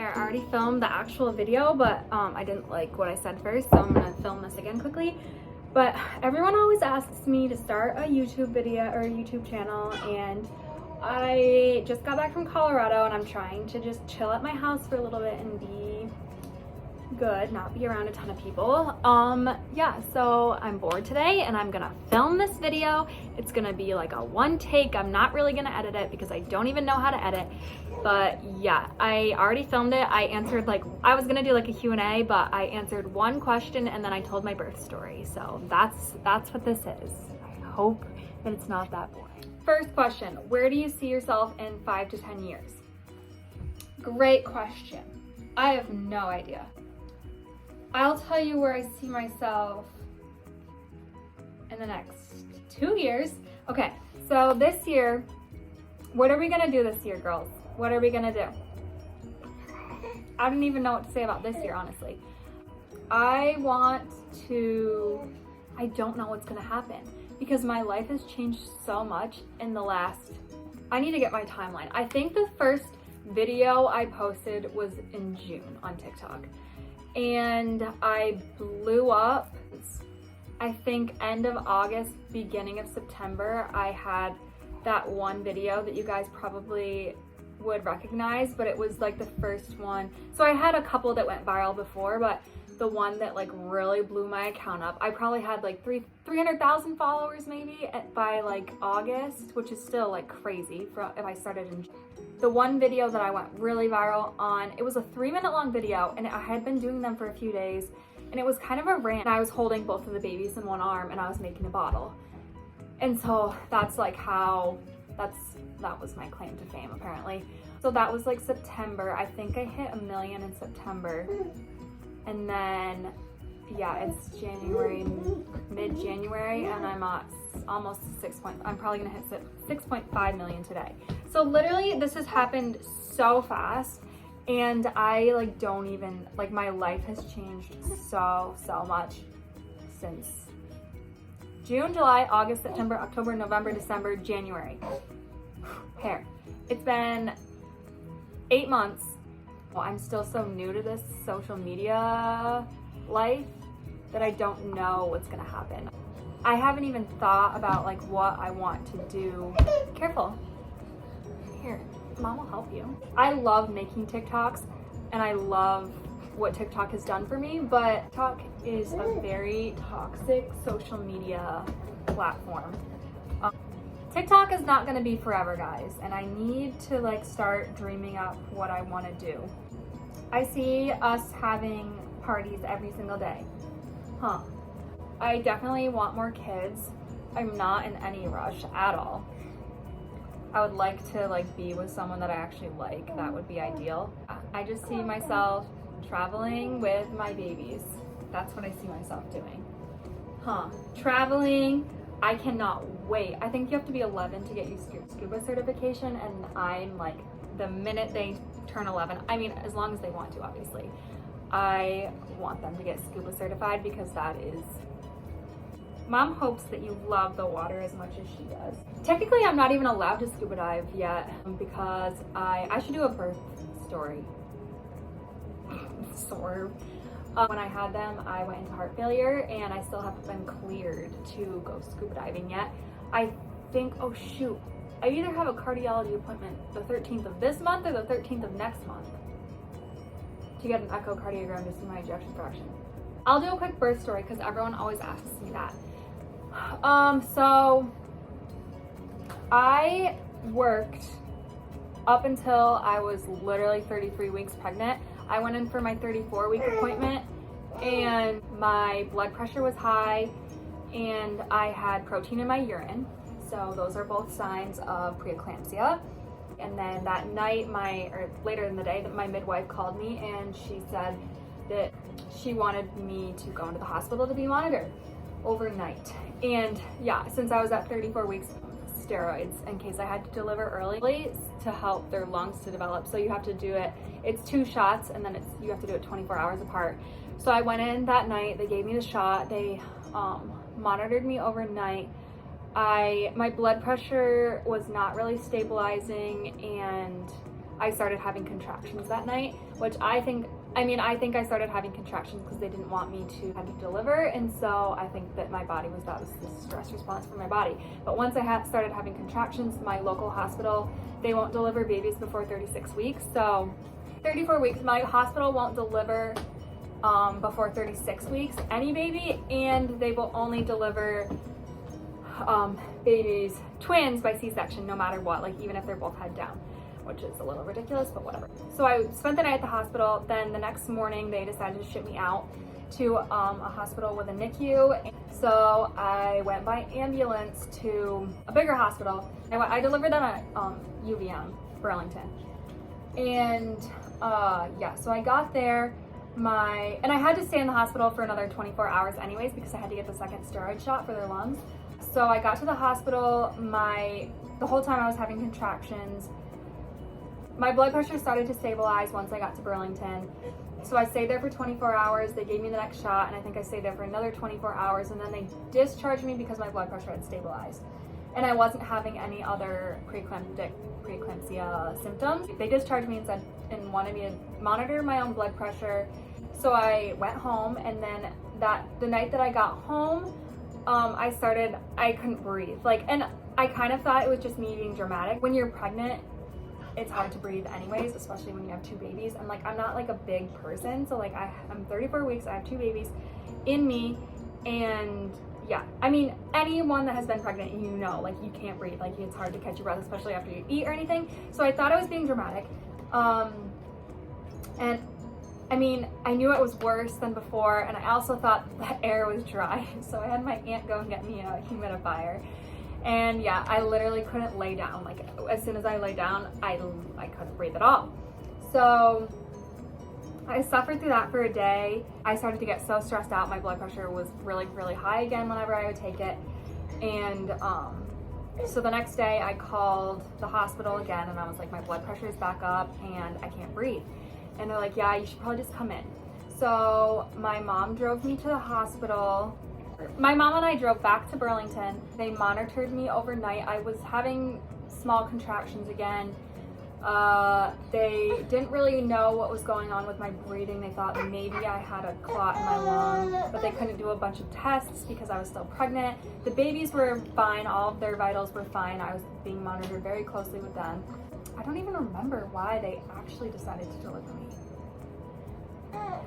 I already filmed the actual video, but I didn't like what I said first, so I'm gonna film this again quickly. But everyone always asks me to start a YouTube video or a YouTube channel, and I just got back from Colorado and I'm trying to just chill at my house for a little bit and be good, not be around a ton of people. Yeah, so I'm bored today and I'm gonna film this video. It's gonna be like a one take. I'm not really gonna edit it because I don't even know how to edit. But yeah, I already filmed it. I answered I was gonna do like a Q&A, but I answered one question and then I told my birth story. So that's what this is. I hope that it's not that boring. First question, where do you see yourself in 5 to 10 years? Great question. I have no idea. I'll tell you where I see myself in the next 2 years. Okay, so this year, what are we gonna do this year, girls? What are we gonna do? I don't even know what to say about this year, honestly. I don't know what's gonna happen because my life has changed so much in the last, I need to get my timeline. I think the first video I posted was in June on TikTok. And I blew up, I think end of August, beginning of September. I had that one video that you guys probably would recognize, but it was like the first one. So I had a couple that went viral before, but the one that like really blew my account up, I probably had like 300,000 followers maybe by like August, which is still like crazy if I started in June. The one video that I went really viral on, it was a 3-minute long video and I had been doing them for a few days and it was kind of a rant. I was holding both of the babies in one arm and I was making a bottle. And so that's like that was my claim to fame apparently. So that was like September. I think I hit 1 million in September. And then, yeah, it's January, mid-January, and I'm at almost I'm probably gonna hit 6.5 million today. So literally this has happened so fast and I like don't even, like my life has changed so much since June, July, August, September, October, November, December, January. Hair. It's been 8 months. Well, I'm still so new to this social media life that I don't know what's gonna happen. I haven't even thought about like what I want to do. Careful. Here, mom will help you. I love making TikToks and I love what TikTok has done for me, but TikTok is a very toxic social media platform. TikTok is not gonna be forever, guys, and I need to like start dreaming up what I wanna do. I see us having parties every single day. I definitely want more kids. I'm not in any rush at all. I would like to like be with someone that I actually like. That would be ideal. I just see myself traveling with my babies. That's what I see myself doing. Traveling, I cannot wait. I think you have to be 11 to get your scuba certification, and I'm like, the minute they turn 11, I mean, as long as they want to, obviously. I want them to get scuba certified because that is, mom hopes that you love the water as much as she does. Technically, I'm not even allowed to scuba dive yet because I should do a birth story. When I had them, I went into heart failure and I still haven't been cleared to go scuba diving yet. I think, oh shoot, I either have a cardiology appointment the 13th of this month or the 13th of next month to get an echocardiogram to see my ejection fraction. I'll do a quick birth story because everyone always asks me that. So I worked up until I was literally 33 weeks pregnant. I went in for my 34-week appointment and my blood pressure was high and I had protein in my urine. So those are both signs of preeclampsia. And then that night, later in the day, my midwife called me and she said that she wanted me to go into the hospital to be monitored overnight. And yeah, since I was at 34 weeks, steroids in case I had to deliver early to help their lungs to develop. So you have to do it, it's 2 shots and then you have to do it 24 hours apart. So I went in that night, they gave me the shot, they monitored me overnight. My blood pressure was not really stabilizing and I started having contractions that night, which I think I started having contractions because they didn't want me to have to deliver, and so I think that that was the stress response from my body. But once I started having contractions, my local hospital, they won't deliver babies before 36 weeks. So 34 weeks, my hospital won't deliver before 36 weeks any baby, and they will only deliver babies, twins, by C-section no matter what, like even if they're both head down, which is a little ridiculous, but whatever. So I spent the night at the hospital. Then the next morning they decided to ship me out to a hospital with a Nicu. So I went by ambulance to a bigger hospital. I delivered them at UVM, Burlington. And yeah, so I got there, and I had to stay in the hospital for another 24 hours anyways because I had to get the second steroid shot for their lungs. So I got to the hospital, the whole time I was having contractions. My blood pressure started to stabilize once I got to Burlington. So I stayed there for 24 hours. They gave me the next shot, and I think I stayed there for another 24 hours, and then they discharged me because my blood pressure had stabilized. And I wasn't having any other preeclampsia symptoms. They discharged me and wanted me to monitor my own blood pressure. So I went home, and then the night that I got home, I couldn't breathe. And I kind of thought it was just me being dramatic. When you're pregnant, it's hard to breathe anyways, especially when you have two babies. And I'm not a big person, so I'm 34 weeks, I have two babies in me, and yeah, anyone that has been pregnant, you can't breathe, it's hard to catch your breath, especially after you eat or anything. So I thought I was being dramatic, and I knew it was worse than before, and I also thought the air was dry, so I had my aunt go and get me a humidifier. And yeah, I literally couldn't lay down. As soon as I lay down, I couldn't breathe at all. So I suffered through that for a day. I started to get so stressed out. My blood pressure was really, really high again whenever I would take it. And so the next day I called the hospital again, and I was like, my blood pressure is back up and I can't breathe. And they're like, yeah, you should probably just come in. So my mom drove me to the hospital. My mom and I drove back to Burlington. They monitored me overnight. I was having small contractions again. They didn't really know what was going on with my breathing. They thought maybe I had a clot in my lung, but they couldn't do a bunch of tests because I was still pregnant. The babies were fine. All of their vitals were fine. I was being monitored very closely with them. I don't even remember why they actually decided to deliver me.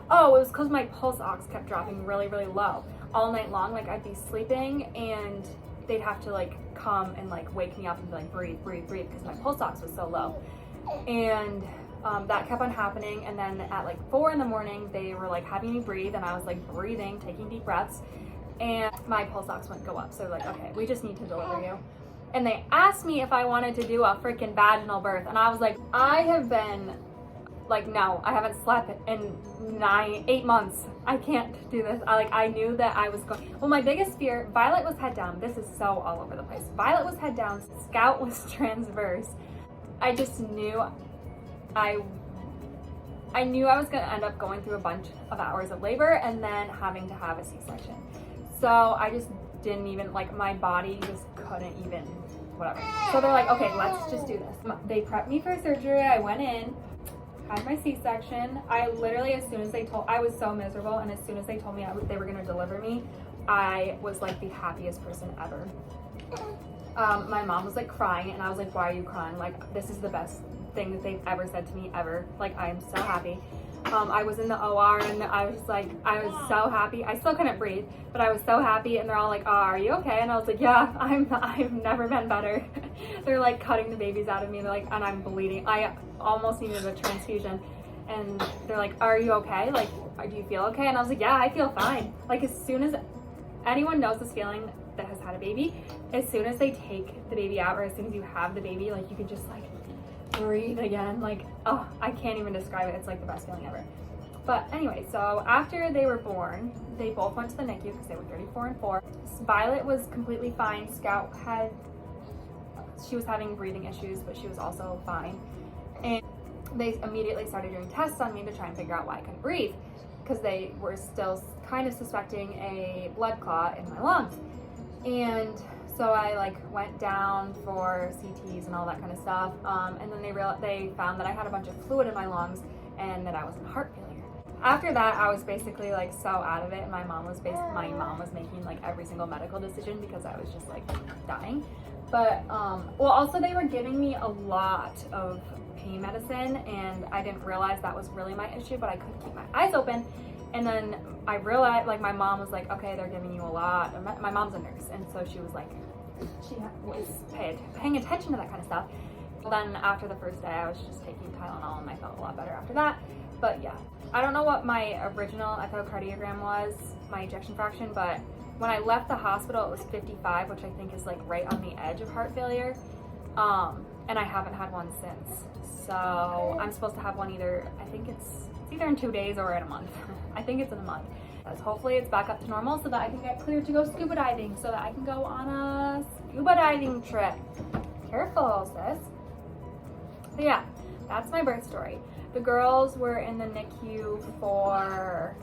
Oh, it was because my pulse ox kept dropping really, really low all night long. I'd be sleeping and they'd have to come and wake me up and be like, breathe, breathe, breathe, because my pulse ox was so low. And that kept on happening. And then at 4 in the morning, they were having me breathe, and I was breathing, taking deep breaths, and my pulse ox wouldn't go up. So they're like, okay, we just need to deliver you. And they asked me if I wanted to do a freaking vaginal birth, and I was like, I have been no, I haven't slept in 8 months. I can't do this. I knew that I was going. Well, my biggest fear, Violet was head down. This is so all over the place. Violet was head down. Scout was transverse. I just knew I knew I was going to end up going through a bunch of hours of labor and then having to have a C-section. So I just didn't even, my body just couldn't even, whatever. So they're like, okay, let's just do this. They prepped me for surgery. I went in, had my C-section. I literally, as soon as they told, I was so miserable, and as soon as they told me they were going to deliver me, I was the happiest person ever. My mom was crying, and I was like, why are you crying? This is the best thing that they've ever said to me ever. I am so happy. I was in the OR, and I was so happy. I still couldn't breathe, but I was so happy, and they're all like, oh, are you okay? And I was like, yeah, I've never been better. They're cutting the babies out of me, and I'm bleeding. I almost needed a transfusion, and they're like, are you okay? Do you feel okay? And I was like, yeah, I feel fine. As soon as anyone knows this feeling that has had a baby, as soon as they take the baby out, or as soon as you have the baby, you can just breathe again. Oh, I can't even describe it. It's the best feeling ever. But anyway, so after they were born, they both went to the NICU because they were 34 and 4. Violet was completely fine. Scout she was having breathing issues, but she was also fine. And they immediately started doing tests on me to try and figure out why I couldn't breathe, because they were still kind of suspecting a blood clot in my lungs. And So I like went down for CTs and all that kind of stuff. And then they found that I had a bunch of fluid in my lungs and that I was in heart failure. After that, I was basically like so out of it, and my mom was making like every single medical decision because I was just like dying. But well, also they were giving me a lot of pain medicine, and I didn't realize that was really my issue, but I couldn't keep my eyes open. And then I realized, like, my mom was like, okay, they're giving you a lot. And my mom's a nurse, and so she was like, she was paying attention to that kind of stuff. Then after the first day, I was just taking Tylenol, and I felt a lot better after that. But yeah, I don't know what my original echocardiogram was, my ejection fraction, but when I left the hospital, it was 55, which I think is like right on the edge of heart failure. And I haven't had one since. So I'm supposed to have one either, I think it's either in 2 days or in a month. I think it's in a month. As hopefully it's back up to normal so that I can get cleared to go scuba diving, so that I can go on a scuba diving trip. Careful, sis. But yeah, that's my birth story. The girls were in the NICU for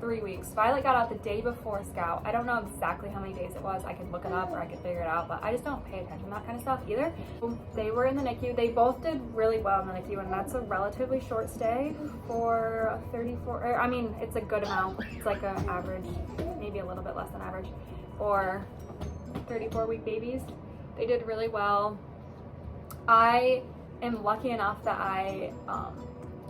3 weeks. Violet got out the day before Scout. I don't know exactly how many days it was. I could look it up or I could figure it out, but I just don't pay attention to that kind of stuff either. They were in the NICU. They both did really well in the NICU, and that's a relatively short stay for 34, I mean, it's a good amount. It's like an average, maybe a little bit less than average, for 34-week babies. They did really well. I am lucky enough that I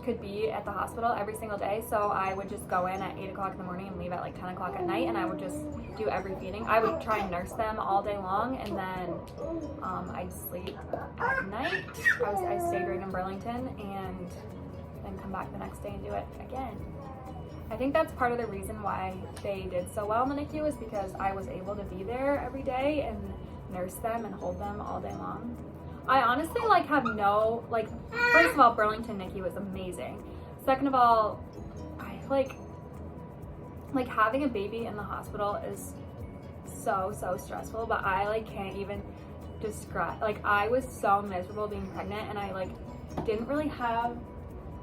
could be at the hospital every single day, so I would just go in at 8 o'clock in the morning and leave at like 10 o'clock at night, and I would just do every feeding. I would try and nurse them all day long, and then I'd sleep at night. I stayed right in Burlington and then come back the next day and do it again. I think that's part of the reason why they did so well in the NICU, is because I was able to be there every day and nurse them and hold them all day long. I honestly like have no, like, first of all, Burlington NICU is amazing. Second of all, I like having a baby in the hospital is so stressful, but I like can't even describe, like, I was so miserable being pregnant, and I like didn't really have,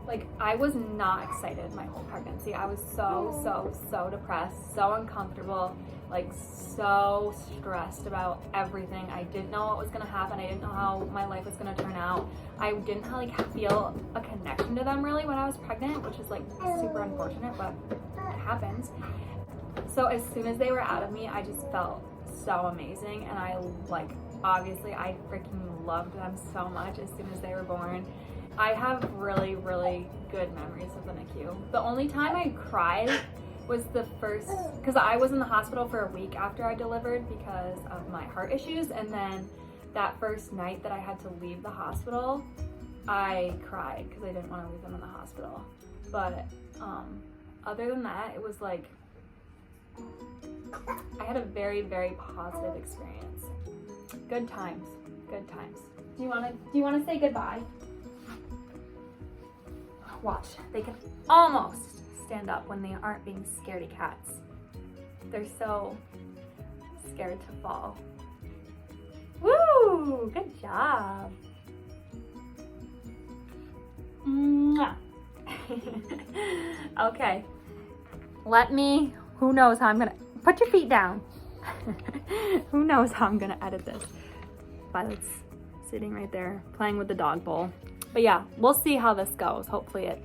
like, I was not excited my whole pregnancy. I was so depressed, so uncomfortable, like so stressed about everything. I didn't know what was gonna happen. I didn't know how my life was gonna turn out. I didn't like feel a connection to them really when I was pregnant, which is like super unfortunate, but it happens. So as soon as they were out of me, I just felt so amazing, and I like, obviously I freaking loved them so much as soon as they were born. I have really good memories of the NICU. The only time I cried was the first, because I was in the hospital for a week after I delivered because of my heart issues, and then that first night that I had to leave the hospital, I cried because I didn't want to leave them in the hospital. But other than that, it was like, I had a very positive experience. Good times. Do you want to say goodbye? Watch, they can almost stand up when they aren't being scaredy cats. They're so scared to fall. Woo! Good job. Mwah. Okay. Who knows how I'm gonna, put your feet down. Who knows how I'm gonna edit this. Violet's sitting right there playing with the dog bowl. But yeah, we'll see how this goes. Hopefully it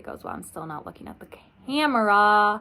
goes well. I'm still not looking at the camera.